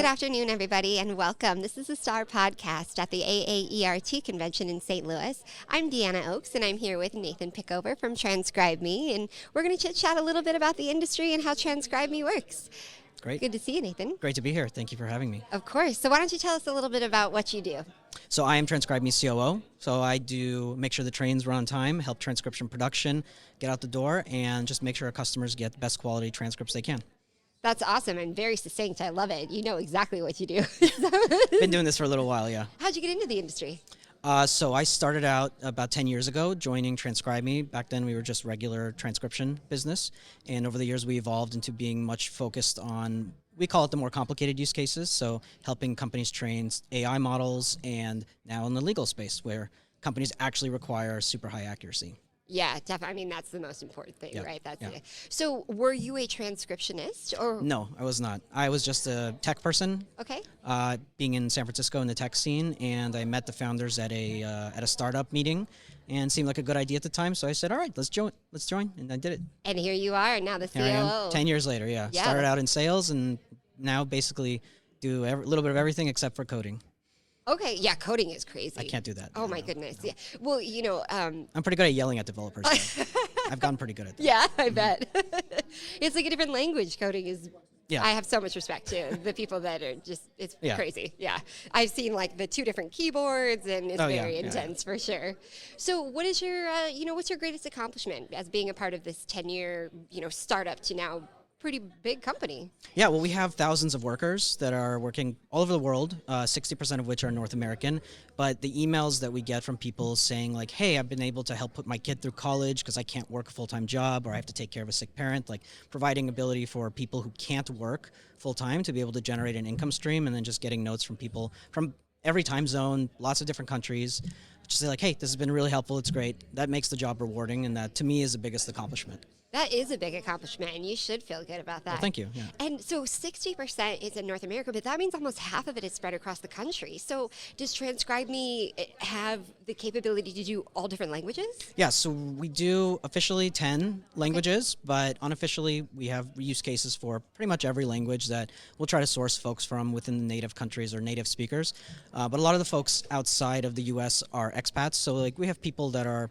Good afternoon, everybody, and welcome. This is the Star Podcast at the AAERT convention in St. Louis. I'm Deanna Oaks, and I'm here with Nathan Pickover from Transcribeme, and we're going to chit-chat a little bit about the industry and how Transcribeme works. Great. Good to see you, Nathan. Great to be here. Thank you for having me. Of course. So why don't you tell us a little bit about what you do? So I am Transcribeme COO. So I do make sure the trains run on time, help transcription production, get out the door, and just make sure our customers get the best quality transcripts they can. That's awesome and very succinct. I love it. You know exactly what you do. Been doing this for a little while, yeah. How'd you get into the industry? So I started out about 10 years ago joining Transcribeme. Back then we were just regular transcription business. And over the years we evolved into being much focused on, we call it the more complicated use cases. So helping companies train AI models, and now in the legal space where companies actually require super high accuracy. Yeah, definitely. I mean, that's the most important thing, Yep. right? That's Yep. it. So were you a transcriptionist or? No, I was not. I was just a tech person. Okay. Being in San Francisco in the tech scene, and I met the founders at a startup meeting, and seemed like a good idea at the time. So I said, "All right, let's join," and I did it. And here you are, now the Here I am, COO. 10 years later. Yeah, Yeah. Started out in sales, and now basically do a little bit of everything except for coding. Okay, yeah, coding is crazy. I can't do that. Oh my goodness. Yeah. Well, you know, I'm pretty good at yelling at developers. So I've gotten pretty good at that. yeah, I bet. It's like a different language. Coding is. Yeah. I have so much respect to the people that are just, it's Yeah. crazy. Yeah. I've seen like the 2 different keyboards and it's Oh, yeah, very yeah, intense for sure. So what is your, what's your greatest accomplishment as being a part of this 10-year, startup to now pretty big company? Yeah, well, we have thousands of workers that are working all over the world, 60% of which are North American. But the emails that we get from people saying like, hey, I've been able to help put my kid through college because I can't work a full-time job, or I have to take care of a sick parent, like providing ability for people who can't work full-time to be able to generate an income stream, and then just getting notes from people from every time zone, lots of different countries, just say like, hey, this has been really helpful, it's great. That makes the job rewarding, and that to me is the biggest accomplishment. That is a big accomplishment, and you should feel good about that. Well, thank you. Yeah. And so 60% is in North America, but that means almost half of it is spread across the country. So does Transcribeme have the capability to do all different languages? Yeah, so we do officially 10 languages, but unofficially we have use cases for pretty much every language that we'll try to source folks from within the native countries or native speakers. But a lot of the folks outside of the US are expats, so like we have people that are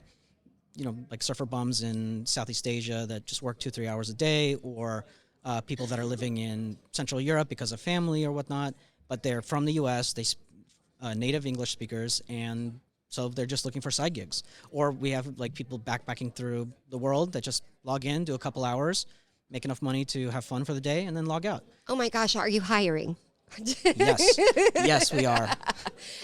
like surfer bums in Southeast Asia that just work 2-3 hours a day, or people that are living in Central Europe because of family or whatnot, but they're from the US, they native English speakers, and so they're just looking for side gigs. Or we have like people backpacking through the world that just log in, do a couple hours, make enough money to have fun for the day, and then log out. Oh my gosh, are you hiring? Yes, we are.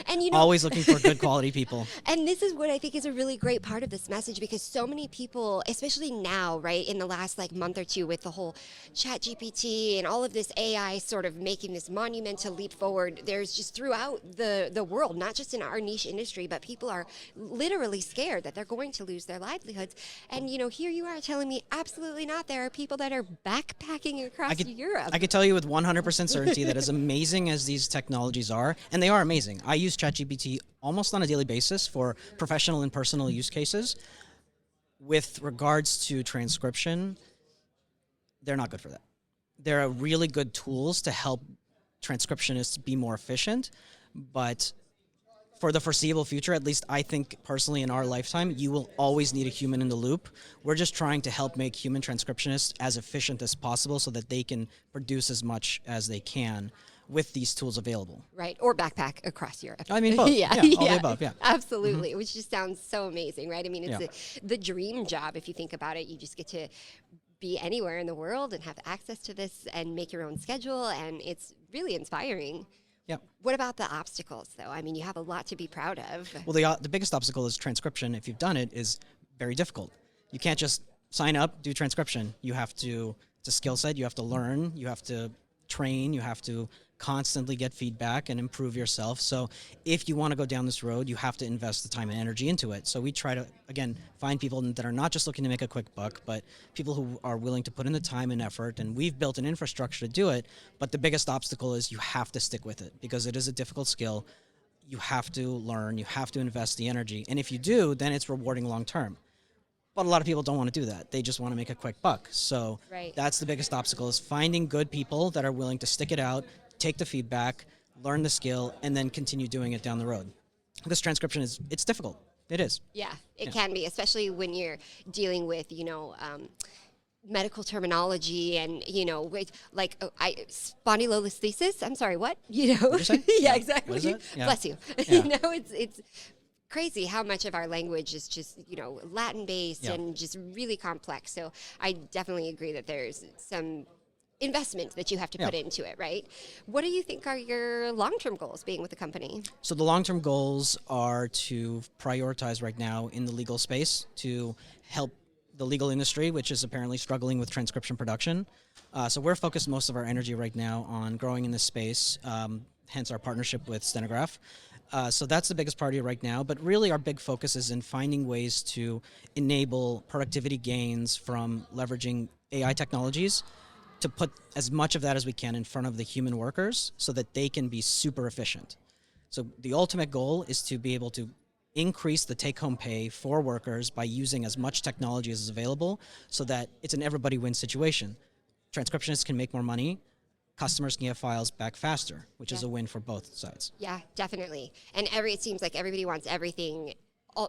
And always looking for good quality people. And this is what I think is a really great part of this message, because so many people, especially now, right, in the last like month or two with the whole chat GPT and all of this AI sort of making this monumental leap forward, there's just throughout the world, not just in our niche industry, but people are literally scared that they're going to lose their livelihoods. And here you are telling me absolutely not. There are people that are backpacking across Europe. I could tell you with 100% certainty that as amazing as these technologies are, and they are amazing. I use ChatGPT almost on a daily basis for professional and personal use cases. With regards to transcription, they're not good for that. They're really good tools to help transcriptionists be more efficient, but for the foreseeable future, at least I think personally in our lifetime, you will always need a human in the loop. We're just trying to help make human transcriptionists as efficient as possible so that they can produce as much as they can with these tools available. Right, or backpack across Europe. I mean, both. yeah, all the above, yeah. Absolutely, which just sounds so amazing, right? I mean, it's the dream job if you think about it. You just get to be anywhere in the world and have access to this and make your own schedule, and it's really inspiring. Yeah. What about the obstacles, though? I mean, you have a lot to be proud of. Well, the biggest obstacle is transcription. If you've done it, is very difficult. You can't just sign up, do transcription. You have to, it's a skill set. You have to learn. You have to train. You have to constantly get feedback and improve yourself. So if you want to go down this road, you have to invest the time and energy into it. So we try to, again, find people that are not just looking to make a quick buck, but people who are willing to put in the time and effort. And we've built an infrastructure to do it. But the biggest obstacle is you have to stick with it because it is a difficult skill. You have to learn, you have to invest the energy. And if you do, then it's rewarding long term. But a lot of people don't want to do that. They just want to make a quick buck. So that's the biggest obstacle, is finding good people that are willing to stick it out, take the feedback, learn the skill, and then continue doing it down the road. Because transcription it's difficult. It is. Yeah, it can be, especially when you're dealing with, medical terminology and, with like spondylolisthesis. I'm sorry, what? What'd you say? Yeah, exactly. What is it? Yeah. Bless you. Yeah. It's crazy how much of our language is just, Latin based and just really complex. So I definitely agree that there's some investment that you have to put into it, right? What do you think are your long-term goals being with the company? So the long-term goals are to prioritize right now in the legal space to help the legal industry, which is apparently struggling with transcription production. So we're focused most of our energy right now on growing in this space, hence our partnership with Stenograph. So that's the biggest priority right now, but really our big focus is in finding ways to enable productivity gains from leveraging AI technologies to put as much of that as we can in front of the human workers so that they can be super efficient. So the ultimate goal is to be able to increase the take-home pay for workers by using as much technology as is available so that it's an everybody wins situation. Transcriptionists can make more money, customers can get files back faster, which is a win for both sides. Yeah, definitely. And it seems like everybody wants everything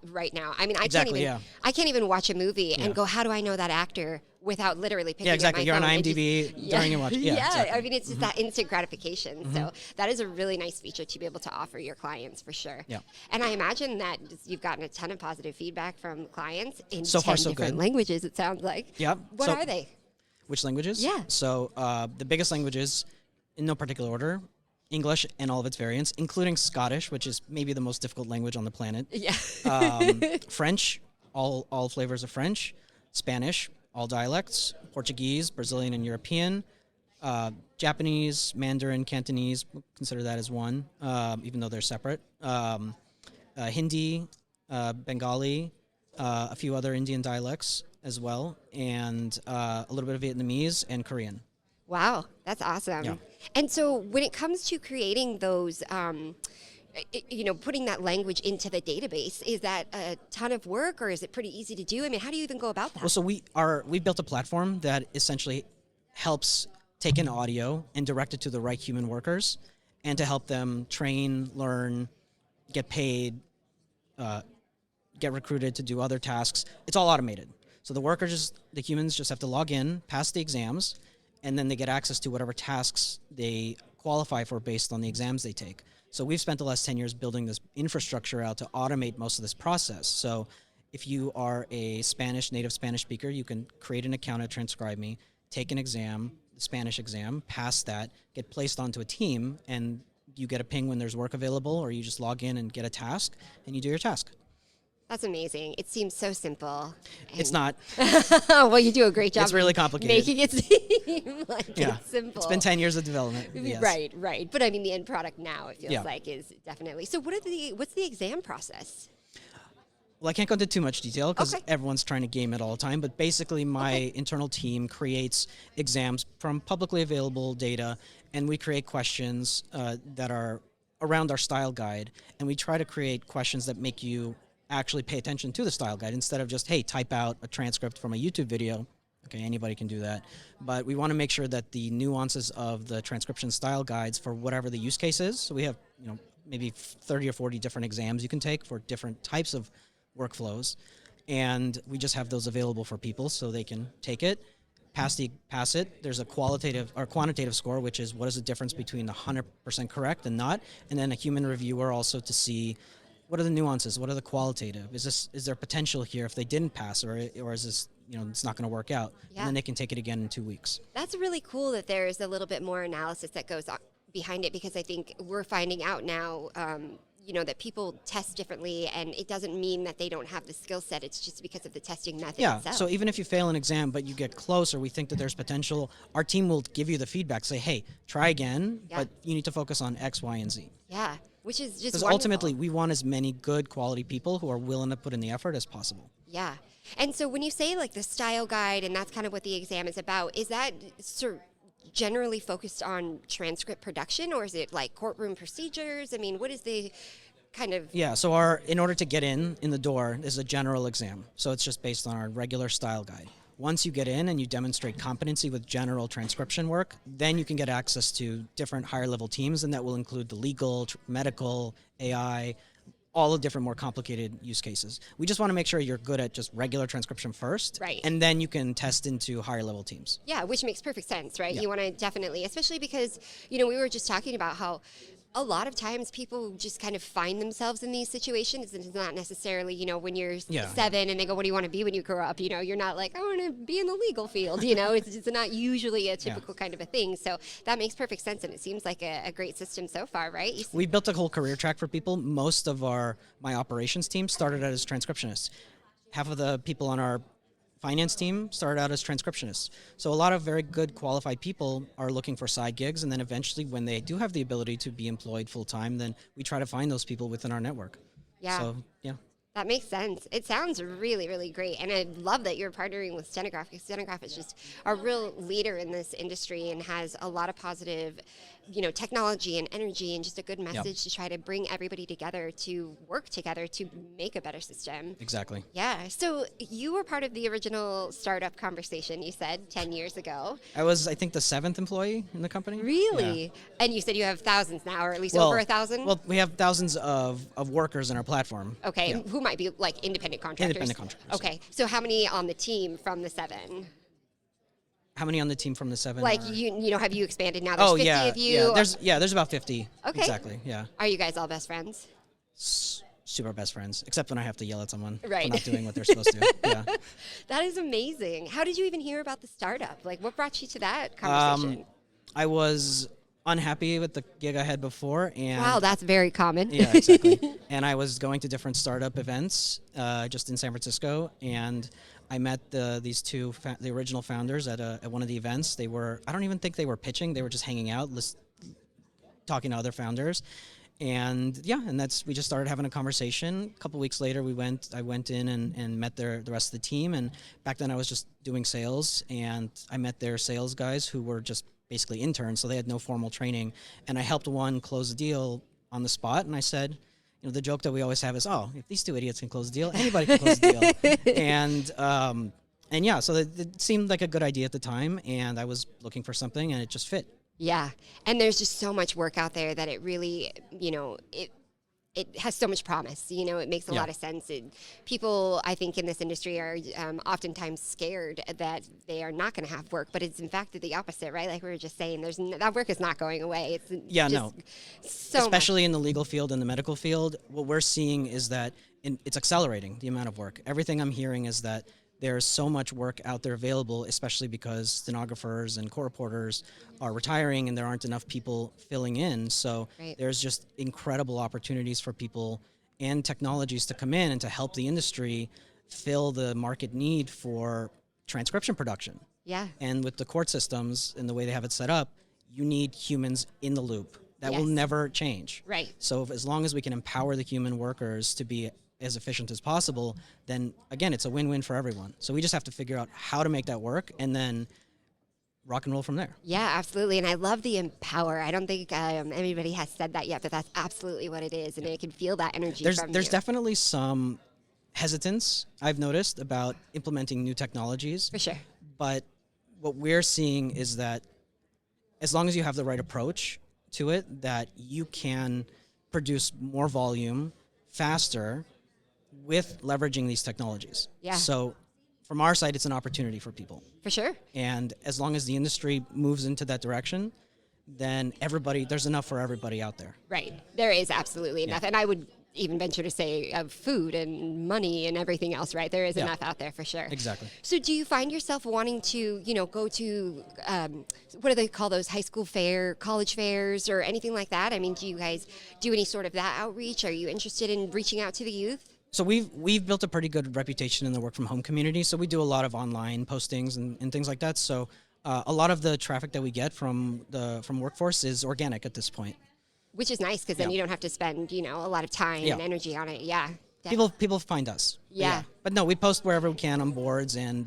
right now. I mean, I can't even watch a movie and go, how do I know that actor without literally picking up my phone? You're on IMDb during your watch. Exactly. I mean, it's just that instant gratification. So that is a really nice feature to be able to offer your clients for sure. Yeah. And I imagine that you've gotten a ton of positive feedback from clients in so 10 far, so different good. languages, it sounds like. Yep. What are they? Which languages? Yeah. So the biggest languages, in no particular order, English and all of its variants, including Scottish, which is maybe the most difficult language on the planet. Yeah. French, all flavors of French. Spanish, all dialects. Portuguese, Brazilian and European. Japanese, Mandarin, Cantonese, we'll consider that as one, even though they're separate. Hindi, Bengali, a few other Indian dialects as well, and a little bit of Vietnamese and Korean. Wow, that's awesome. Yeah. And so when it comes to creating those, putting that language into the database, is that a ton of work or is it pretty easy to do? I mean, how do you even go about that? Well, so we built a platform that essentially helps take in audio and direct it to the right human workers and to help them train, learn, get paid, get recruited to do other tasks. It's all automated. So the humans just have to log in, pass the exams, and then they get access to whatever tasks they qualify for based on the exams they take. So we've spent the last 10 years building this infrastructure out to automate most of this process. So if you are a native Spanish speaker, you can create an account at Transcribeme, take an exam, the Spanish exam, pass that, get placed onto a team, and you get a ping when there's work available, or you just log in and get a task, and you do your task. That's amazing. It seems so simple. It's not. Well, you do a great job. It's really complicated. Making it seem like it's simple. It's been 10 years of development. Yes. Right. But I mean, the end product now, it feels like, is definitely. So what's the exam process? Well, I can't go into too much detail because everyone's trying to game it all the time. But basically, my internal team creates exams from publicly available data, and we create questions that are around our style guide. And we try to create questions that make you actually pay attention to the style guide instead of just, hey, type out a transcript from a YouTube video. Okay, anybody can do that. But we want to make sure that the nuances of the transcription style guides for whatever the use case is. So we have, maybe 30 or 40 different exams you can take for different types of workflows. And we just have those available for people so they can take it, pass it. There's a qualitative or quantitative score, which is what is the difference between 100% correct and not. And then a human reviewer also to see what are the nuances? What are the qualitative? Is there potential here if they didn't pass, or is this, it's not going to work out? Yeah. And then they can take it again in 2 weeks. That's really cool that there's a little bit more analysis that goes on behind it, because I think we're finding out now, that people test differently, and it doesn't mean that they don't have the skill set. It's just because of the testing method itself. So even if you fail an exam, but you get close, or we think that there's potential, our team will give you the feedback, say, hey, try again, but you need to focus on X, Y, and Z. Yeah. Which is just because ultimately we want as many good quality people who are willing to put in the effort as possible. Yeah. And so when you say like the style guide, and that's kind of what the exam is about, is that generally focused on transcript production, or is it like courtroom procedures? I mean, what is the kind of... Yeah, so in order to get in the door, is a general exam. So it's just based on our regular style guide. once you get in and you demonstrate competency with general transcription work, then you can get access to different higher level teams, and that will include the legal, medical, AI, all the different more complicated use cases. We just want to make sure you're good at just regular transcription first, right? And then you can test into higher level teams. Yeah, which makes perfect sense, right? Yeah. You want to definitely, especially because, you know, we were just talking about how a lot of times people just kind of find themselves in these situations. And it's not necessarily, you know, when you're 7 and they go, what do you want to be when you grow up? You know, you're not like, I want to be in the legal field, you know, it's not usually a typical kind of a thing. So that makes perfect sense. And it seems like a great system so far, right? We built a whole career track for people. Most of my operations team started out as transcriptionists. Half of the people on our finance team started out as transcriptionists. So a lot of very good qualified people are looking for side gigs, and then eventually when they do have the ability to be employed full-time, then we try to find those people within our network. Yeah. So, yeah. That makes sense. It sounds really, really great. And I love that you're partnering with Stenograph, because Stenograph is just a real leader in this industry and has a lot of positive, you know, technology and energy and just a good message to try to bring everybody together to work together to make a better system. Exactly. Yeah. So you were part of the original startup conversation, you said, 10 years ago. I was, I think, the 7th employee in the company. Really? Yeah. And you said you have thousands now, or at least over 1,000? Well, we have thousands of workers in our platform. Okay. Yeah. Who might be like independent contractors? Independent contractors. Okay. So how many on the team from the 7? How many on the team from the 7? Like, you know, have you expanded now? There's 50 of you? Yeah, there's about 50. Okay. Exactly, yeah. Are you guys all best friends? Super best friends, except when I have to yell at someone right. for not doing what they're supposed to. Yeah. That is amazing. How did you even hear about the startup? Like, what brought you to that conversation? I was unhappy with the gig I had before. And wow, that's very common. Yeah, exactly. And I was going to different startup events just in San Francisco, and I met these two, the original founders at one of the events. They were, I don't even think they were pitching, they were just hanging out, talking to other founders. And yeah, and we just started having a conversation. A couple weeks later, I went in and met the rest of the team. And back then I was just doing sales, and I met their sales guys who were just basically interns, so they had no formal training. And I helped one close the deal on the spot, and I said, you know, the joke that we always have is, oh, if these two idiots can close the deal, anybody can close the deal. And yeah, so it seemed like a good idea at the time, and I was looking for something, and it just fit. Yeah, and there's just so much work out there that it really, you know, it has so much promise. You know, it makes a lot of sense. People, I think, in this industry are oftentimes scared that they are not going to have work, but it's in fact the opposite, right? Like we were just saying, that work is not going away. It's so especially in the legal field and the medical field, what we're seeing is that it's accelerating the amount of work. Everything I'm hearing is that there's so much work out there available, especially because stenographers and court reporters are retiring and there aren't enough people filling in. So there's just incredible opportunities for people and technologies to come in and to help the industry fill the market need for transcription production. Yeah. And with the court systems and the way they have it set up, you need humans in the loop. That will never change. Right. So as long as we can empower the human workers to be as efficient as possible, then again, it's a win-win for everyone. So we just have to figure out how to make that work and then rock and roll from there. Yeah, absolutely. And I love the empower. I don't think anybody has said that yet, but that's absolutely what it is. And I can feel that energy from There's you. definitely some hesitance I've noticed about implementing new technologies. For sure. But what we're seeing is that as long as you have the right approach to it, that you can produce more volume faster with leveraging these technologies. Yeah. So from our side, it's an opportunity for people. For sure. And as long as the industry moves into that direction, then there's enough for everybody out there. Right. There is absolutely enough. And I would even venture to say of food and money and everything else, right? There is enough out there for sure. Exactly. So do you find yourself wanting to, you know, go to, what do they call those, high school fair, college fairs or anything like that? I mean, do you guys do any sort of that outreach? Are you interested in reaching out to the youth? So we've built a pretty good reputation in the work from home community. So we do a lot of online postings and things like that. So a lot of the traffic that we get from workforce is organic at this point. Which is nice because then you don't have to spend, you know, a lot of time and energy on it. Yeah. People find us. Yeah. But no, we post wherever we can on boards and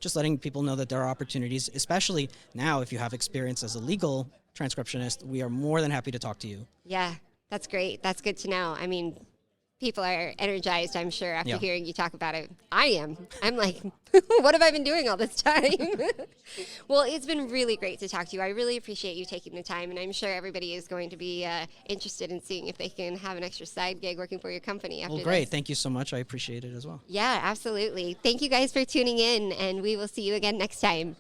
just letting people know that there are opportunities, especially now if you have experience as a legal transcriptionist, we are more than happy to talk to you. Yeah, that's great. That's good to know. I mean, People are energized, I'm sure, after Yeah. hearing you talk about it. I am. I'm like, what have I been doing all this time? Well, it's been really great to talk to you. I really appreciate you taking the time, and I'm sure everybody is going to be interested in seeing if they can have an extra side gig working for your company after Well, great. this. Thank you so much. I appreciate it as well. Yeah, absolutely. Thank you guys for tuning in, and we will see you again next time.